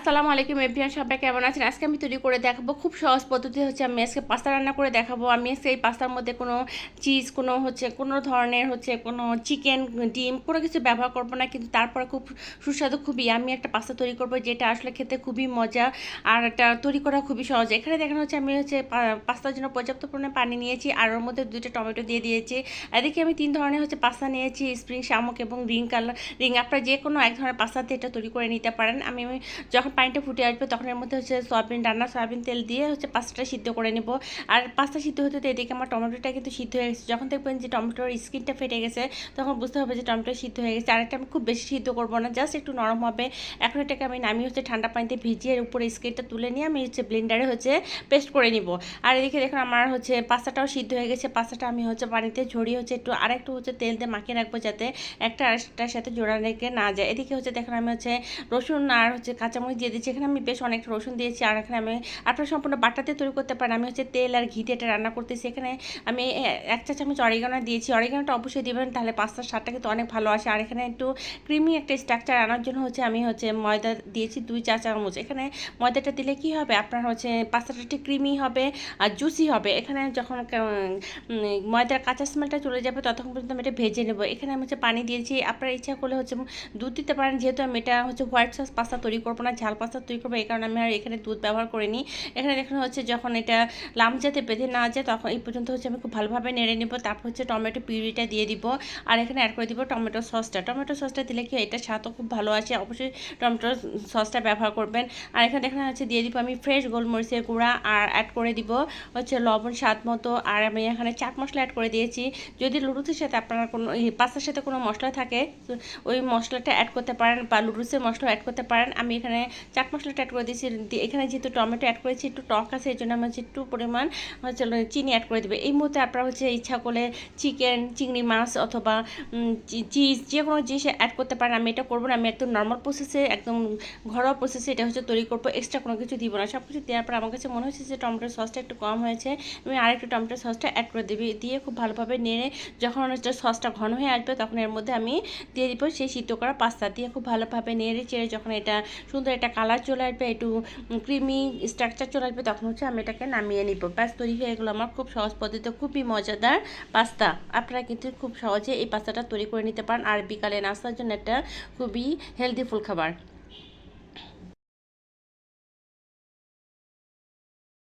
আসসালামু আলাইকুম এভরিওয়ান, সবাই কেমন আছেন? আজকে আমি তৈরি করে দেখাবো খুব সহজ পদ্ধতি হচ্ছে আমি আজকে পাস্তা রান্না করে দেখাবো। আমি আজকে এই পাস্তার মধ্যে কোনো চিজ, কোনো ধরনের কোনো চিকেন, ডিম কোনো কিছু ব্যবহার করবো না, কিন্তু তারপরে খুব সুস্বাদু, খুবই আমি একটা পাস্তা তৈরি করবো যেটা আসলে খেতে খুবই মজা আর এটা তৈরি করা খুবই সহজ। এখানে দেখানো হচ্ছে আমি পাস্তার জন্য পর্যাপ্ত পরিমাণে পানি নিয়েছি আর ওর মধ্যে 2টা টমেটো দিয়ে দিয়েছি। এদিকে আমি 3 ধরনের পাস্তা নিয়েছি, স্প্রিং, শামুক এবং রিং। আপনারা যে কোনো এক ধরনের পাস্তা দিয়ে এটা তৈরি করে নিতে পারেন। আমি যখন পানিটা ফুটে আসবে তখন এর মধ্যে সয়াবিন তেল দিয়ে পাস্তাটা সিদ্ধ করে নেব। আর পাস্তা সিদ্ধ হতে এদিকে আমার টমেটোটা কিন্তু সিদ্ধ হয়ে গেছে। যখন দেখবেন যে টমেটোর স্কিনটা ফেটে গেছে তখন বুঝতে হবে যে টমেটো সিদ্ধ হয়ে গেছে। আর এটা আমি খুব বেশি সিদ্ধ করবো না, জাস্ট একটু নরম হবে। এখন এটাকে আমি নামিয়ে ঠান্ডা পানিতে ভিজিয়ে উপরে স্কিনটা তুলে নিয়ে আমি ব্লেন্ডারে পেস্ট করে নিব। আর এদিকে দেখুন আমার পাস্তাটাও সিদ্ধ হয়ে গেছে। পাস্তাটা আমি পানিতে ঝরিয়ে একটু আর একটু তেল দিয়ে মাখিয়ে রাখবো যাতে একটা আরেকটার সাথে জোড়া রেখে না যায়। এদিকে দেখুন আমি রসুন আর কাঁচামরিচ দিয়ে দিচ্ছি। এখানে আমি বেশ অনেকটা রসুন দিয়েছি। আর এখানে আমি আপনারা সম্পূর্ণ বাটাতে তৈরি করতে পারেন। আমি তেল আর ঘি দিয়ে এটা রান্না করতেছি। এখানে আমি 1 চা চামচ অরিগানো দিয়েছি। অরিগানোটা অবশ্যই দিবেন, তাহলে পাস্তার স্বাদটা কিন্তু অনেক ভালো আসে। আর এখানে একটু ক্রিমি একটা স্ট্রাকচার আনার জন্য আমি ময়দা দিয়েছি 2 চা চামচ। এখানে ময়দাটা দিলে কি হবে, আপনার পাস্তাটা একটু ক্রিমি হবে আর জুসি হবে। এখানে যখন ময়দার কাঁচা স্মেলটা চলে যাবে ততক্ষণ পর্যন্ত আমি এটা ভেজে নেব। এখানে আমি পানি দিয়েছি। আপনারা ইচ্ছা করলে দুধ দিতে পারেন, যেহেতু আমি এটা হোয়াইট সস পাস্তা তৈরি করবো না, ঝাল পাস্তা তৈরি করবো, এই কারণে আমি আর এখানে দুধ ব্যবহার করিনি। এখানে দেখুন যখন এটা লাম যাতে বেঁধে না যায় তখন এই পর্যন্ত আমি খুব ভালোভাবে নেড়ে নেব। তারপর টমেটো পিউরিটা দিয়ে দিব আর এখানে অ্যাড করে দিব টমেটো সসটা দিলে কি এটা স্বাদও খুব ভালো আসে। অবশ্যই টমেটো সসটা ব্যবহার করবেন। আর এখানে দেখুন দিয়ে দিব আমি ফ্রেশ গোলমরিচের গুঁড়া আর অ্যাড করে দিব লবণ স্বাদ মতো। আর আমি এখানে চাট মশলা অ্যাড করে দিয়েছি। যদি লুডুসের সাথে আপনার কোনো পাস্তার সাথে কোনো মশলা থাকে ওই মশলাটা অ্যাড করতে পারেন বা লুডুসের মশলা অ্যাড করতে পারেন। আমি এখানে চাট মশলাটা অ্যাড করে দিয়েছি। এখানে যেহেতু টমেটো অ্যাড করেছি একটু টক আছে, এই জন্য আমি একটু পরিমাণ চিনি অ্যাড করে দেবে। এই মুহূর্তে আপনারা ইচ্ছা করলে চিকেন, চিংড়ি মাছ অথবা চিজ যে কোনো জিনিস অ্যাড করতে পারেন। আমি এটা করবো না, আমি একদম নর্মাল প্রসেসে, একদম ঘরোয়া প্রসেসে এটা তৈরি করবো। এক্সট্রা কোনো কিছু দিব না। সব কিছু দেওয়ার পর আমার কাছে মনে হচ্ছে যে টমেটোর সসটা একটু কম হয়েছে। আমি আরেকটু টমেটোর সসটা অ্যাড করে দেবো, দিয়ে খুব ভালোভাবে নেড়ে যখন সসটা ঘন হয়ে আসবে তখন এর মধ্যে আমি দিয়ে দিব সেই সিদ্ধ করা পাস্তা। দিয়ে খুব ভালোভাবে নেড়ে চেড়ে যখন এটা সুন্দর একটা কালার চলে আসবে, একটু ক্রিমি স্ট্রাকচার চলে আসবে, তখন আমি এটাকে নামিয়ে নিব। ব্যাস, তৈরি হয়ে গেলো আমার খুব সহজ পদ্ধতিতে খুবই মজাদার পাস্তা। আপনারা কিন্তু খুব সহজে এই পাস্তাটা তৈরি করে নিতে পারেন। আর বিকালে নাস্তার জন্য একটা খুবই হেলদিফুল খাবার।